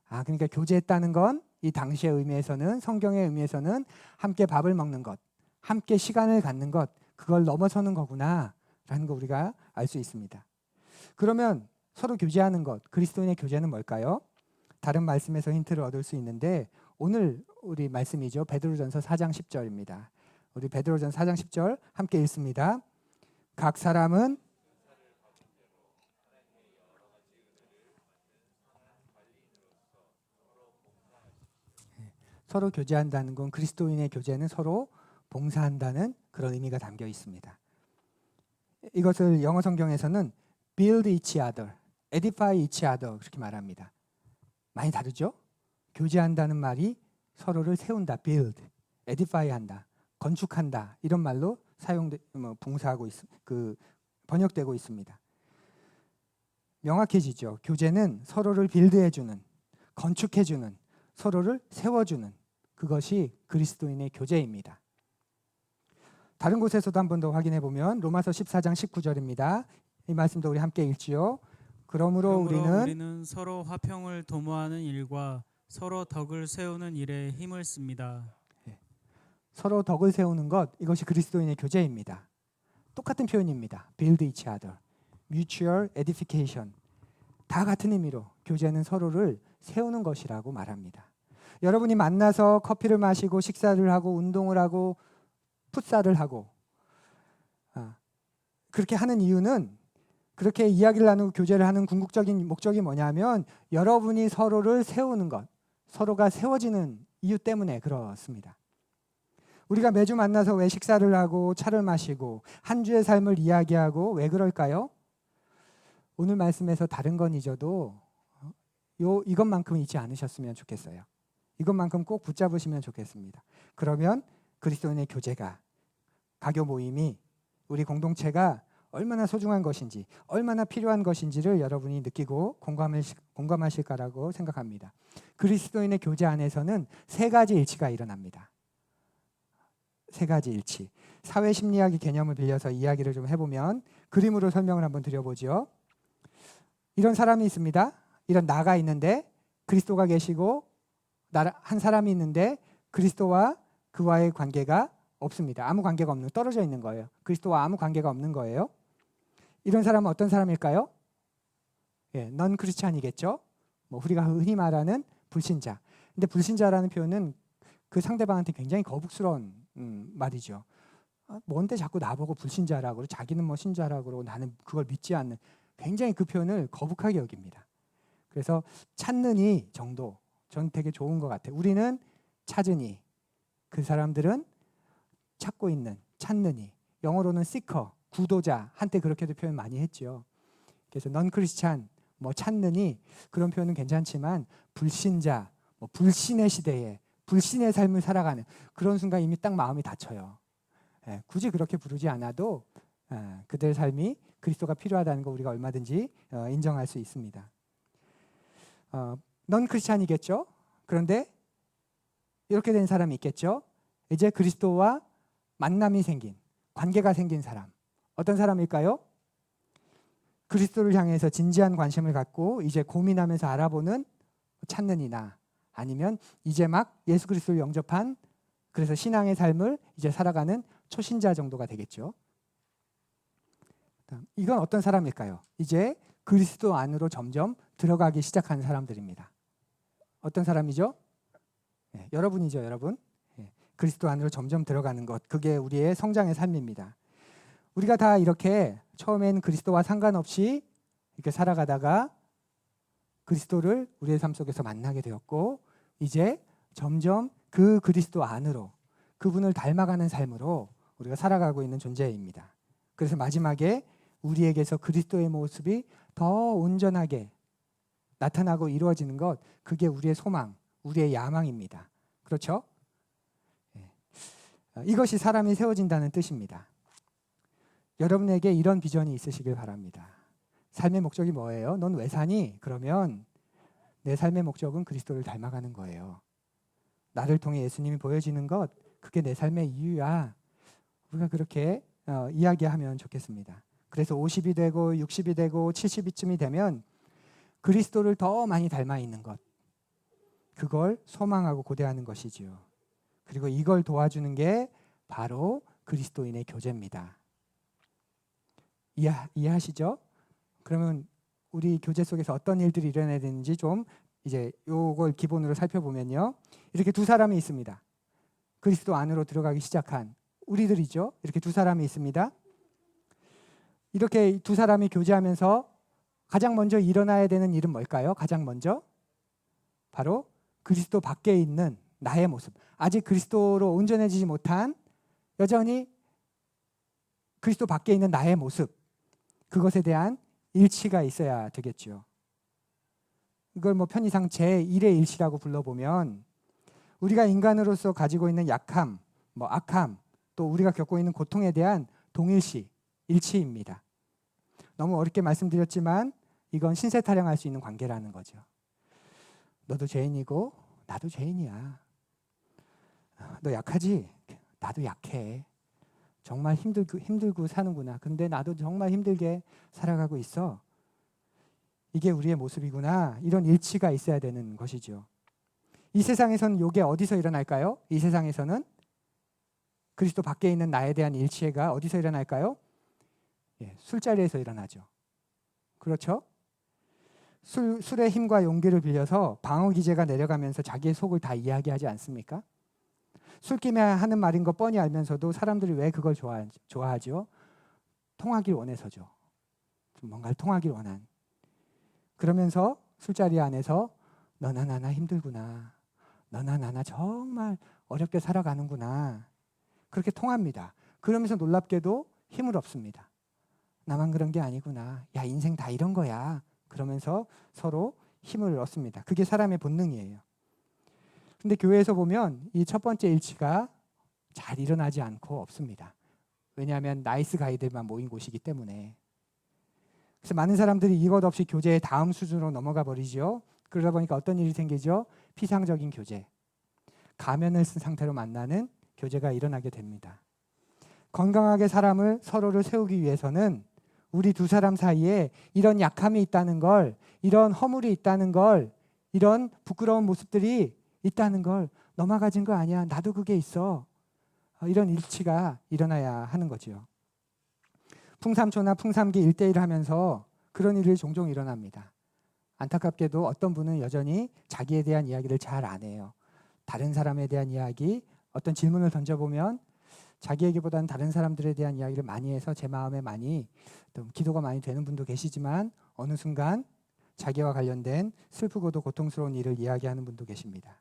그러니까 교제했다는 건 이 당시의 의미에서는, 성경의 의미에서는 함께 밥을 먹는 것, 함께 시간을 갖는 것, 그걸 넘어서는 거구나라는 거 우리가 알 수 있습니다. 그러면 서로 교제하는 것, 그리스도인의 교제는 뭘까요? 다른 말씀에서 힌트를 얻을 수 있는데 오늘 우리 말씀이죠. 베드로전서 4장 10절입니다. 우리 베드로전서 4장 10절 함께 읽습니다. 각 사람은 서로 교제한다는 건, 그리스도인의 교제는 서로 봉사한다는 그런 의미가 담겨 있습니다. 이것을 영어 성경에서는 build each other, edify each other 그렇게 말합니다. 많이 다르죠? 교제한다는 말이 서로를 세운다, build, edify한다, 건축한다 이런 말로 봉사하고 번역되고 있습니다. 명확해지죠. 교제는 서로를 빌드해주는, 건축해주는, 서로를 세워주는 그것이 그리스도인의 교제입니다. 다른 곳에서도 한 번 더 확인해 보면 로마서 14장 19절입니다. 이 말씀도 우리 함께 읽지요. 그러므로 우리는 서로 화평을 도모하는 일과 서로 덕을 세우는 일에 힘을 씁니다. 서로 덕을 세우는 것, 이것이 그리스도인의 교제입니다. 똑같은 표현입니다. build each other, mutual edification. 다 같은 의미로 교제는 서로를 세우는 것이라고 말합니다. 여러분이 만나서 커피를 마시고 식사를 하고 운동을 하고 풋살을 하고 그렇게 하는 이유는, 그렇게 이야기를 나누고 교제를 하는 궁극적인 목적이 뭐냐면 여러분이 서로를 세우는 것, 서로가 세워지는 이유 때문에 그렇습니다. 우리가 매주 만나서 왜 식사를 하고 차를 마시고 한 주의 삶을 이야기하고 왜 그럴까요? 오늘 말씀에서 다른 건 잊어도 이것만큼은 잊지 않으셨으면 좋겠어요. 이것만큼 꼭 붙잡으시면 좋겠습니다. 그러면 그리스도인의 교제가, 가교 모임이, 우리 공동체가 얼마나 소중한 것인지, 얼마나 필요한 것인지를 여러분이 느끼고 공감하실 거라고 생각합니다. 그리스도인의 교제 안에서는 세 가지 일치가 일어납니다. 세 가지 일치. 사회심리학의 개념을 빌려서 이야기를 좀 해보면, 그림으로 설명을 한번 드려보죠. 이런 사람이 있습니다. 이런 나가 있는데 그리스도가 계시고 한 사람이 있는데 그리스도와 그와의 관계가 없습니다. 아무 관계가 없는, 떨어져 있는 거예요. 그리스도와 아무 관계가 없는 거예요. 이런 사람은 어떤 사람일까요? 넌 크리스찬이겠죠. 우리가 흔히 말하는 불신자. 근데 불신자라는 표현은 그 상대방한테 굉장히 거북스러운 말이죠. 뭔데 자꾸 나보고 불신자라고 그러고, 자기는 신자라고 그러고 나는 그걸 믿지 않는, 굉장히 그 표현을 거북하게 여깁니다. 그래서 찾느니 정도, 전 되게 좋은 것 같아요. 우리는 찾으니, 그 사람들은 찾고 있는, 찾느니. 영어로는 seeker, 구도자, 한때 그렇게도 표현 많이 했죠. 그래서 넌 크리스찬, 찾느니, 그런 표현은 괜찮지만 불신자, 불신의 시대에 불신의 삶을 살아가는 그런 순간 이미 딱 마음이 다쳐요. 굳이 그렇게 부르지 않아도 그들 삶이 그리스도가 필요하다는 거 우리가 얼마든지 인정할 수 있습니다. 넌 크리스찬이겠죠? 그런데 이렇게 된 사람이 있겠죠? 이제 그리스도와 만남이 생긴, 관계가 생긴 사람. 어떤 사람일까요? 그리스도를 향해서 진지한 관심을 갖고 이제 고민하면서 알아보는 찾는 이나, 아니면 이제 막 예수 그리스도를 영접한, 그래서 신앙의 삶을 이제 살아가는 초신자 정도가 되겠죠. 이건 어떤 사람일까요? 이제 그리스도 안으로 점점 들어가기 시작하는 사람들입니다. 어떤 사람이죠? 여러분이죠, 여러분. 그리스도 안으로 점점 들어가는 것, 그게 우리의 성장의 삶입니다. 우리가 다 이렇게 처음엔 그리스도와 상관없이 이렇게 살아가다가 그리스도를 우리의 삶 속에서 만나게 되었고, 이제 점점 그 그리스도 안으로, 그분을 닮아가는 삶으로 우리가 살아가고 있는 존재입니다. 그래서 마지막에 우리에게서 그리스도의 모습이 더 온전하게 나타나고 이루어지는 것, 그게 우리의 소망, 우리의 야망입니다. 그렇죠? 이것이 사람이 세워진다는 뜻입니다. 여러분에게 이런 비전이 있으시길 바랍니다. 삶의 목적이 뭐예요? 넌 왜 사니? 그러면 내 삶의 목적은 그리스도를 닮아가는 거예요. 나를 통해 예수님이 보여지는 것, 그게 내 삶의 이유야. 우리가 그렇게 이야기하면 좋겠습니다. 그래서 50이 되고 60이 되고 70이쯤이 되면 그리스도를 더 많이 닮아 있는 것, 그걸 소망하고 고대하는 것이지요. 그리고 이걸 도와주는 게 바로 그리스도인의 교제입니다. 이해하시죠? 그러면 우리 교제 속에서 어떤 일들이 일어나야 되는지 좀 이제 요걸 기본으로 살펴보면요. 이렇게 두 사람이 있습니다. 그리스도 안으로 들어가기 시작한 우리들이죠. 이렇게 두 사람이 있습니다. 이렇게 두 사람이 교제하면서 가장 먼저 일어나야 되는 일은 뭘까요? 가장 먼저 바로 그리스도 밖에 있는 나의 모습. 아직 그리스도로 온전해지지 못한 여전히 그리스도 밖에 있는 나의 모습. 그것에 대한 일치가 있어야 되겠죠. 이걸 뭐 편의상 제1의 일치라고 불러보면 우리가 인간으로서 가지고 있는 약함, 뭐 악함, 또 우리가 겪고 있는 고통에 대한 동일시, 일치입니다. 너무 어렵게 말씀드렸지만 이건 신세타령할 수 있는 관계라는 거죠. 너도 죄인이고 나도 죄인이야. 너 약하지? 나도 약해. 정말 힘들고 사는구나. 근데 나도 정말 힘들게 살아가고 있어. 이게 우리의 모습이구나. 이런 일치가 있어야 되는 것이죠. 이 세상에서는 이게 어디서 일어날까요? 이 세상에서는 그리스도 밖에 있는 나에 대한 일치가 어디서 일어날까요? 술자리에서 일어나죠. 그렇죠? 술의 힘과 용기를 빌려서 방어 기제가 내려가면서 자기의 속을 다 이야기하지 않습니까? 술김에 하는 말인 거 뻔히 알면서도 사람들이 왜 그걸 좋아하죠? 통하길 원해서죠. 뭔가를 통하길 원한. 그러면서 술자리 안에서 너나 나나 힘들구나. 너나 나나 정말 어렵게 살아가는구나. 그렇게 통합니다. 그러면서 놀랍게도 힘을 얻습니다. 나만 그런 게 아니구나. 야, 인생 다 이런 거야. 그러면서 서로 힘을 얻습니다. 그게 사람의 본능이에요. 근데 교회에서 보면 이 첫 번째 일치가 잘 일어나지 않고 없습니다. 왜냐하면 나이스 가이들만 모인 곳이기 때문에. 그래서 많은 사람들이 이것 없이 교제의 다음 수준으로 넘어가 버리죠. 그러다 보니까 어떤 일이 생기죠? 피상적인 교제. 가면을 쓴 상태로 만나는 교제가 일어나게 됩니다. 건강하게 사람을 서로를 세우기 위해서는 우리 두 사람 사이에 이런 약함이 있다는 걸, 이런 허물이 있다는 걸, 이런 부끄러운 모습들이 있다는 걸 너만 가진 거 아니야. 나도 그게 있어. 이런 일치가 일어나야 하는 거죠. 풍삼초나 풍삼기 1대1 하면서 그런 일이 종종 일어납니다. 안타깝게도 어떤 분은 여전히 자기에 대한 이야기를 잘 안 해요. 다른 사람에 대한 이야기, 어떤 질문을 던져보면 자기에게보다는 다른 사람들에 대한 이야기를 많이 해서 제 마음에 많이 또 기도가 많이 되는 분도 계시지만 어느 순간 자기와 관련된 슬프고도 고통스러운 일을 이야기하는 분도 계십니다.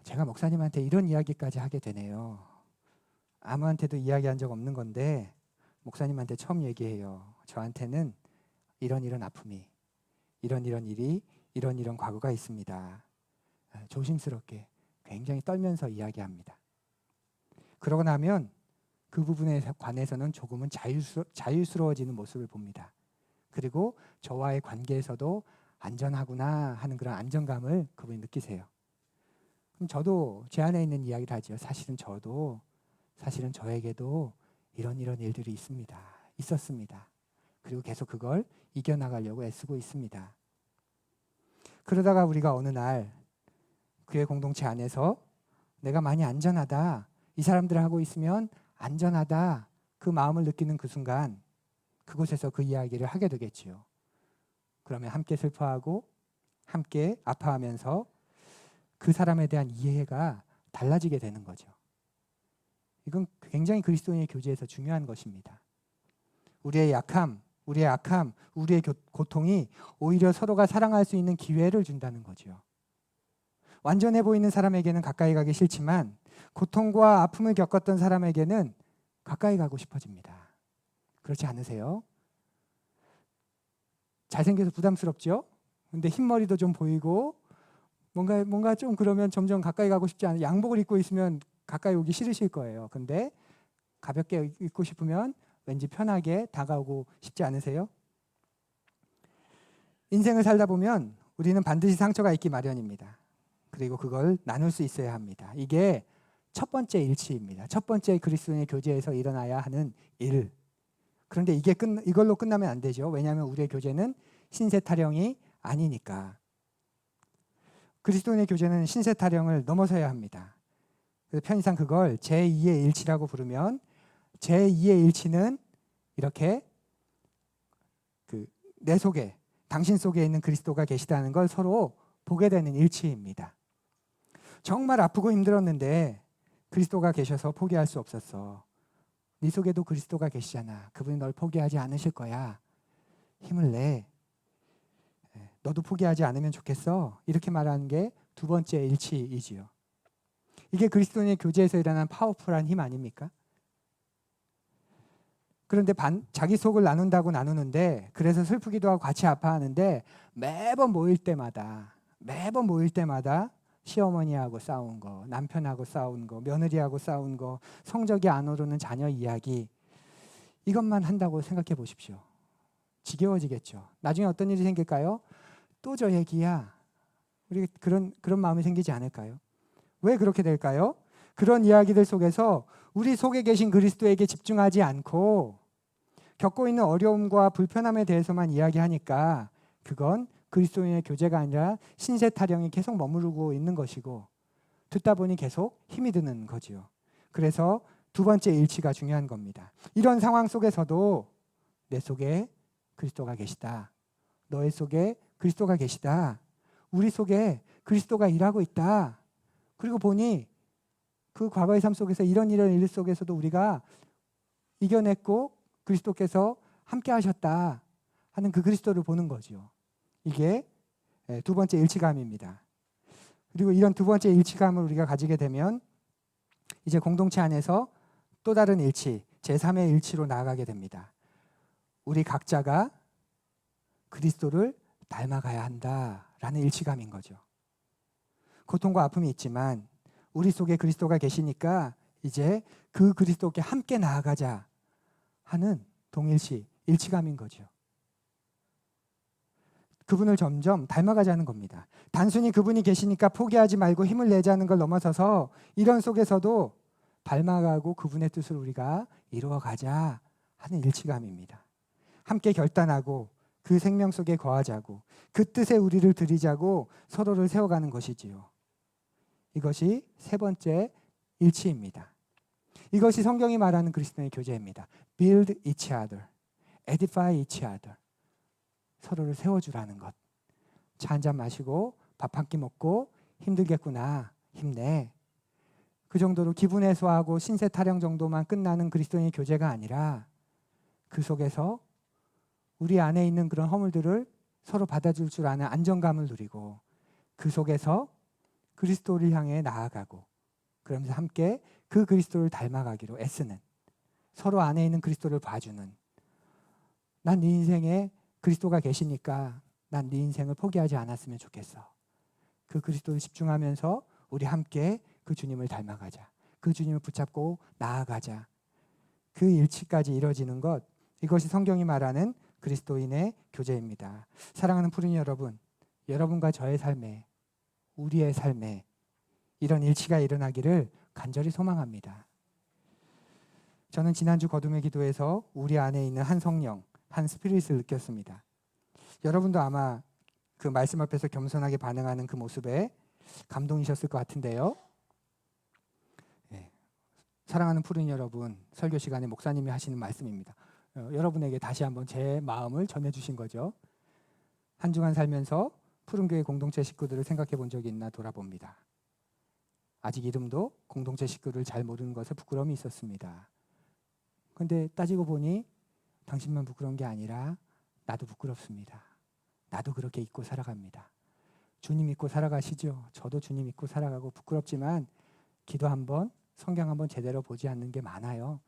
제가 목사님한테 이런 이야기까지 하게 되네요. 아무한테도 이야기한 적 없는 건데 목사님한테 처음 얘기해요. 저한테는 이런 아픔이, 이런 일이, 이런 과거가 있습니다. 조심스럽게 굉장히 떨면서 이야기합니다. 그러고 나면 그 부분에 관해서는 조금은 자유스러워지는 모습을 봅니다. 그리고 저와의 관계에서도 안전하구나 하는 그런 안정감을 그분이 느끼세요. 그럼 저도 제 안에 있는 이야기를 하죠. 사실은 저에게도 이런 일들이 있었습니다. 그리고 계속 그걸 이겨나가려고 애쓰고 있습니다. 그러다가 우리가 어느 날 교회 공동체 안에서 내가 많이 안전하다. 이 사람들하고 있으면 안전하다. 그 마음을 느끼는 그 순간 그곳에서 그 이야기를 하게 되겠지요. 그러면 함께 슬퍼하고 함께 아파하면서 그 사람에 대한 이해가 달라지게 되는 거죠. 이건 굉장히 그리스도인의 교제에서 중요한 것입니다. 우리의 약함, 우리의 악함, 우리의 고통이 오히려 서로가 사랑할 수 있는 기회를 준다는 거죠. 완전해 보이는 사람에게는 가까이 가기 싫지만 고통과 아픔을 겪었던 사람에게는 가까이 가고 싶어집니다. 그렇지 않으세요? 잘생겨서 부담스럽죠? 근데 흰머리도 좀 보이고 뭔가 좀 그러면 점점 가까이 가고 싶지 않아요. 양복을 입고 있으면 가까이 오기 싫으실 거예요. 근데 가볍게 입고 싶으면 왠지 편하게 다가오고 싶지 않으세요? 인생을 살다 보면 우리는 반드시 상처가 있기 마련입니다. 그리고 그걸 나눌 수 있어야 합니다. 이게 첫 번째 일치입니다. 첫 번째 그리스도인의 교제에서 일어나야 하는 일. 그런데 이걸로 끝나면 안 되죠. 왜냐하면 우리의 교제는 신세 타령이 아니니까. 그리스도인의 교제는 신세 타령을 넘어서야 합니다. 그래서 편의상 그걸 제2의 일치라고 부르면 제2의 일치는 이렇게 내 속에 당신 속에 있는 그리스도가 계시다는 걸 서로 보게 되는 일치입니다. 정말 아프고 힘들었는데 그리스도가 계셔서 포기할 수 없었어. 네 속에도 그리스도가 계시잖아. 그분이 널 포기하지 않으실 거야. 힘을 내. 너도 포기하지 않으면 좋겠어. 이렇게 말하는 게 두 번째 일치이지요. 이게 그리스도인의 교제에서 일어난 파워풀한 힘 아닙니까? 그런데 자기 속을 나눈다고 나누는데 그래서 슬프기도 하고 같이 아파하는데 매번 모일 때마다 시어머니하고 싸운 거, 남편하고 싸운 거, 며느리하고 싸운 거, 성적이 안 오르는 자녀 이야기 이것만 한다고 생각해 보십시오. 지겨워지겠죠. 나중에 어떤 일이 생길까요? 또 저 얘기야. 우리 그런 마음이 생기지 않을까요? 왜 그렇게 될까요? 그런 이야기들 속에서 우리 속에 계신 그리스도에게 집중하지 않고 겪고 있는 어려움과 불편함에 대해서만 이야기하니까 그건 그리스도인의 교제가 아니라 신세 타령이 계속 머무르고 있는 것이고 듣다 보니 계속 힘이 드는 거지요. 그래서 두 번째 일치가 중요한 겁니다. 이런 상황 속에서도 내 속에 그리스도가 계시다. 너의 속에 그리스도가 계시다. 우리 속에 그리스도가 일하고 있다. 그리고 보니 그 과거의 삶 속에서 이런 일 속에서도 우리가 이겨냈고 그리스도께서 함께 하셨다 하는 그 그리스도를 보는 거죠. 이게 두 번째 일치감입니다. 그리고 이런 두 번째 일치감을 우리가 가지게 되면 이제 공동체 안에서 또 다른 일치, 제3의 일치로 나아가게 됩니다. 우리 각자가 그리스도를 닮아가야 한다라는 일치감인 거죠. 고통과 아픔이 있지만 우리 속에 그리스도가 계시니까 이제 그 그리스도께 함께 나아가자 하는 동일시, 일치감인 거죠. 그분을 점점 닮아가자는 겁니다. 단순히 그분이 계시니까 포기하지 말고 힘을 내자는 걸 넘어서서 이런 속에서도 닮아가고 그분의 뜻을 우리가 이루어가자 하는 일치감입니다. 함께 결단하고 그 생명 속에 거하자고 그 뜻에 우리를 드리자고 서로를 세워가는 것이지요. 이것이 세 번째 일치입니다. 이것이 성경이 말하는 그리스도의 교제입니다. Build each other, edify each other. 서로를 세워주라는 것. 차 한 잔 마시고 밥 한 끼 먹고 힘들겠구나, 힘내. 그 정도로 기분 해소하고 신세 타령 정도만 끝나는 그리스도의 교제가 아니라 그 속에서 우리 안에 있는 그런 허물들을 서로 받아줄 줄 아는 안정감을 누리고 그 속에서 그리스도를 향해 나아가고 그러면서 함께 그 그리스도를 닮아가기로 애쓰는, 서로 안에 있는 그리스도를 봐주는, 난 네 인생에 그리스도가 계시니까 난 네 인생을 포기하지 않았으면 좋겠어. 그 그리스도를 집중하면서 우리 함께 그 주님을 닮아가자. 그 주님을 붙잡고 나아가자. 그 일치까지 이루어지는 것, 이것이 성경이 말하는 그리스도인의 교제입니다. 사랑하는 푸른이 여러분, 여러분과 저의 삶에, 우리의 삶에 이런 일치가 일어나기를 간절히 소망합니다. 저는 지난주 거둠의 기도에서 우리 안에 있는 한 성령, 한 스피릿을 느꼈습니다. 여러분도 아마 그 말씀 앞에서 겸손하게 반응하는 그 모습에 감동이셨을 것 같은데요. 네. 사랑하는 푸른 여러분, 설교 시간에 목사님이 하시는 말씀입니다. 여러분에게 다시 한번 제 마음을 전해주신 거죠. 한 주간 살면서 푸른교회 공동체 식구들을 생각해 본 적이 있나 돌아봅니다. 아직 이름도 공동체 식구를 잘 모르는 것에 부끄러움이 있었습니다. 그런데 따지고 보니 당신만 부끄러운 게 아니라 나도 부끄럽습니다. 나도 그렇게 잊고 살아갑니다. 주님 잊고 살아가시죠. 저도 주님 잊고 살아가고 부끄럽지만 기도 한번, 성경 한번 제대로 보지 않는 게 많아요.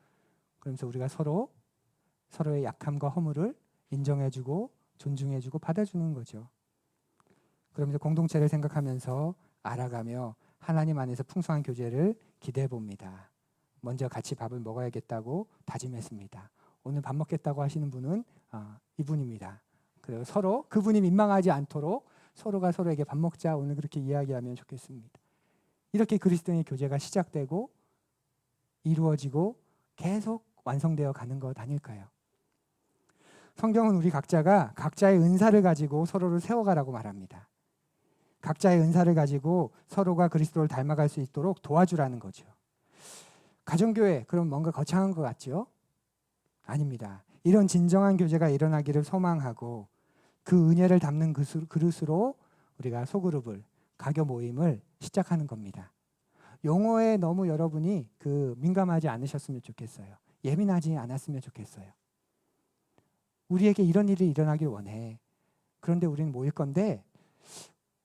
그러면서 우리가 서로의 약함과 허물을 인정해주고 존중해주고 받아주는 거죠. 그러면서 공동체를 생각하면서 알아가며 하나님 안에서 풍성한 교제를 기대해 봅니다. 먼저 같이 밥을 먹어야겠다고 다짐했습니다. 오늘 밥 먹겠다고 하시는 분은 이분입니다. 그리고 서로 그분이 민망하지 않도록 서로가 서로에게 밥 먹자 오늘 그렇게 이야기하면 좋겠습니다. 이렇게 그리스도의 교제가 시작되고 이루어지고 계속 완성되어 가는 것 아닐까요? 성경은 우리 각자가 각자의 은사를 가지고 서로를 세워가라고 말합니다. 각자의 은사를 가지고 서로가 그리스도를 닮아갈 수 있도록 도와주라는 거죠. 가정교회, 그럼 뭔가 거창한 것 같죠? 아닙니다. 이런 진정한 교제가 일어나기를 소망하고 그 은혜를 담는 그릇으로 우리가 소그룹을, 가교 모임을 시작하는 겁니다. 용어에 너무 여러분이 민감하지 않으셨으면 좋겠어요. 예민하지 않았으면 좋겠어요. 우리에게 이런 일이 일어나길 원해. 그런데 우리는 모일 건데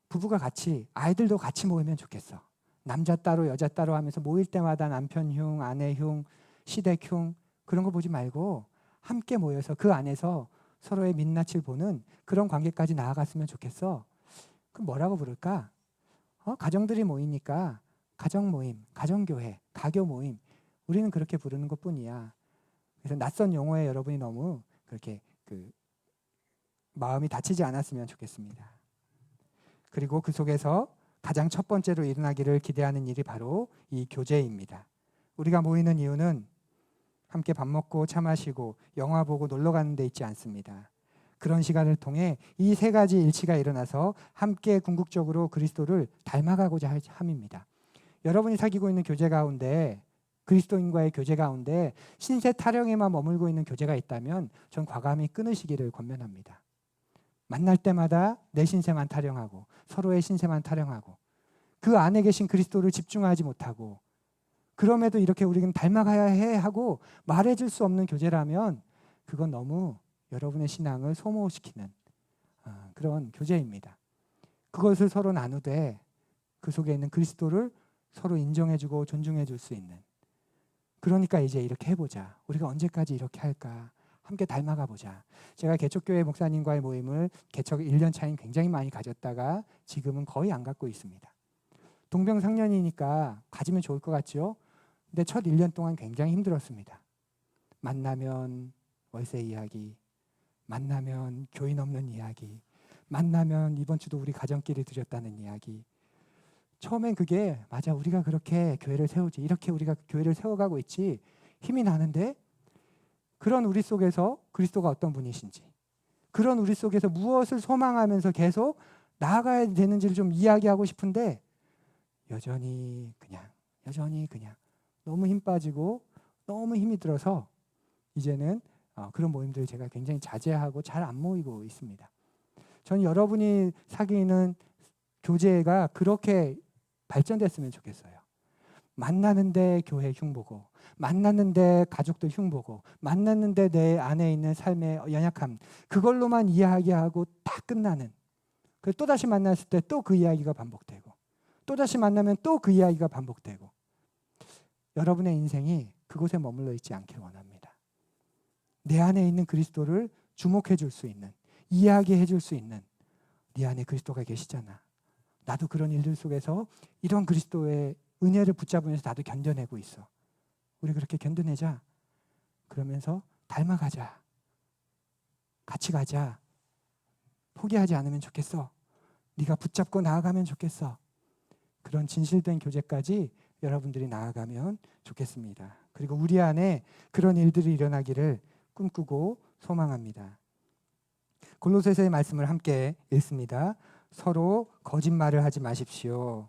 부부가 같이, 아이들도 같이 모이면 좋겠어. 남자 따로 여자 따로 하면서 모일 때마다 남편 흉, 아내 흉, 시댁 흉 그런 거 보지 말고 함께 모여서 그 안에서 서로의 민낯을 보는 그런 관계까지 나아갔으면 좋겠어. 그럼 뭐라고 부를까? 가정들이 모이니까 가정 모임, 가정교회, 가교 모임 우리는 그렇게 부르는 것뿐이야. 그래서 낯선 용어에 여러분이 너무 그렇게 마음이 다치지 않았으면 좋겠습니다. 그리고 그 속에서 가장 첫 번째로 일어나기를 기대하는 일이 바로 이 교제입니다. 우리가 모이는 이유는 함께 밥 먹고 차 마시고 영화 보고 놀러 가는 데 있지 않습니다. 그런 시간을 통해 이 세 가지 일치가 일어나서 함께 궁극적으로 그리스도를 닮아가고자 함입니다. 여러분이 사귀고 있는 교제 가운데, 그리스도인과의 교제 가운데 신세 타령에만 머물고 있는 교제가 있다면 전 과감히 끊으시기를 권면합니다. 만날 때마다 내 신세만 타령하고 서로의 신세만 타령하고 그 안에 계신 그리스도를 집중하지 못하고 그럼에도 이렇게 우리는 닮아가야 해 하고 말해줄 수 없는 교제라면 그건 너무 여러분의 신앙을 소모시키는 그런 교제입니다. 그것을 서로 나누되 그 속에 있는 그리스도를 서로 인정해주고 존중해줄 수 있는, 그러니까 이제 이렇게 해보자. 우리가 언제까지 이렇게 할까? 함께 닮아가 보자. 제가 개척교회 목사님과의 모임을 개척 1년 차인 굉장히 많이 가졌다가 지금은 거의 안 갖고 있습니다. 동병상련이니까 가지면 좋을 것 같죠? 근데 첫 1년 동안 굉장히 힘들었습니다. 만나면 월세 이야기, 만나면 교인 없는 이야기, 만나면 이번 주도 우리 가정끼리 드렸다는 이야기. 처음엔 그게 맞아, 우리가 그렇게 교회를 세우지, 이렇게 우리가 교회를 세워가고 있지, 힘이 나는데 그런 우리 속에서 그리스도가 어떤 분이신지, 그런 우리 속에서 무엇을 소망하면서 계속 나아가야 되는지를 좀 이야기하고 싶은데 여전히 그냥 너무 힘 빠지고 너무 힘이 들어서 이제는 그런 모임들을 제가 굉장히 자제하고 잘 안 모이고 있습니다. 저는 여러분이 사귀는 교제가 그렇게 발전됐으면 좋겠어요. 만나는데 교회 흉보고, 만났는데 가족들 흉보고, 만났는데 내 안에 있는 삶의 연약함 그걸로만 이야기하고 다 끝나는, 그래서 또다시 만났을 때 또 그 이야기가 반복되고 또다시 만나면 또 그 이야기가 반복되고, 여러분의 인생이 그곳에 머물러 있지 않길 원합니다. 내 안에 있는 그리스도를 주목해 줄 수 있는, 이야기해 줄 수 있는, 네 안에 그리스도가 계시잖아. 나도 그런 일들 속에서 이런 그리스도의 은혜를 붙잡으면서 나도 견뎌내고 있어. 우리 그렇게 견뎌내자. 그러면서 닮아가자. 같이 가자. 포기하지 않으면 좋겠어. 네가 붙잡고 나아가면 좋겠어. 그런 진실된 교제까지 여러분들이 나아가면 좋겠습니다. 그리고 우리 안에 그런 일들이 일어나기를 꿈꾸고 소망합니다. 골로새서의 말씀을 함께 읽습니다. 서로 거짓말을 하지 마십시오.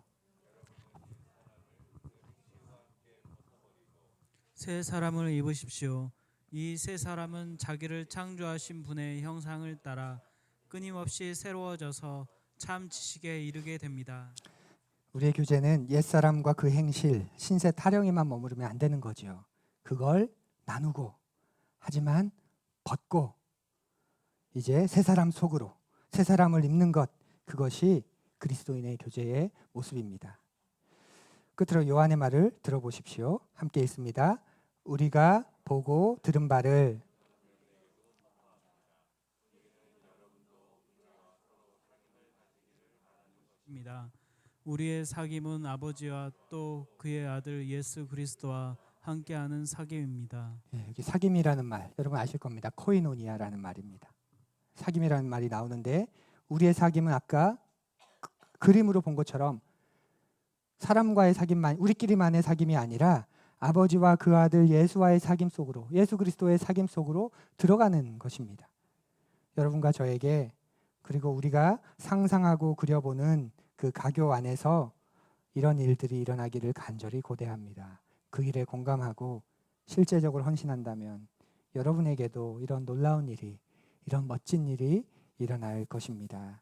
새 사람을 입으십시오. 이 새 사람은 자기를 창조하신 분의 형상을 따라 끊임없이 새로워져서 참 지식에 이르게 됩니다. 우리의 교제는 옛사람과 그 행실, 신세 타령에만 머무르면 안 되는 거죠. 그걸 나누고, 하지만 벗고 이제 새 사람 속으로, 새 사람을 입는 것, 그것이 그리스도인의 교제의 모습입니다. 끝으로 요한의 말을 들어보십시오. 함께 읽습니다. 우리가 보고 들은 바를 입니다. 우리의 사귐은 아버지와 또 그의 아들 예수 그리스도와 함께하는 사귐입니다. 여기 사귐이라는 말 여러분 아실 겁니다. 코이노니아라는 말입니다. 사귐이라는 말이 나오는데 우리의 사귐은 아까 그림으로 본 것처럼 사람과의 사귐만, 우리끼리만의 사귐이 아니라 아버지와 그 아들 예수와의 사귐 속으로, 예수 그리스도의 사귐 속으로 들어가는 것입니다. 여러분과 저에게, 그리고 우리가 상상하고 그려보는 그 가교 안에서 이런 일들이 일어나기를 간절히 고대합니다. 그 일에 공감하고 실제적으로 헌신한다면 여러분에게도 이런 놀라운 일이, 이런 멋진 일이 일어날 것입니다.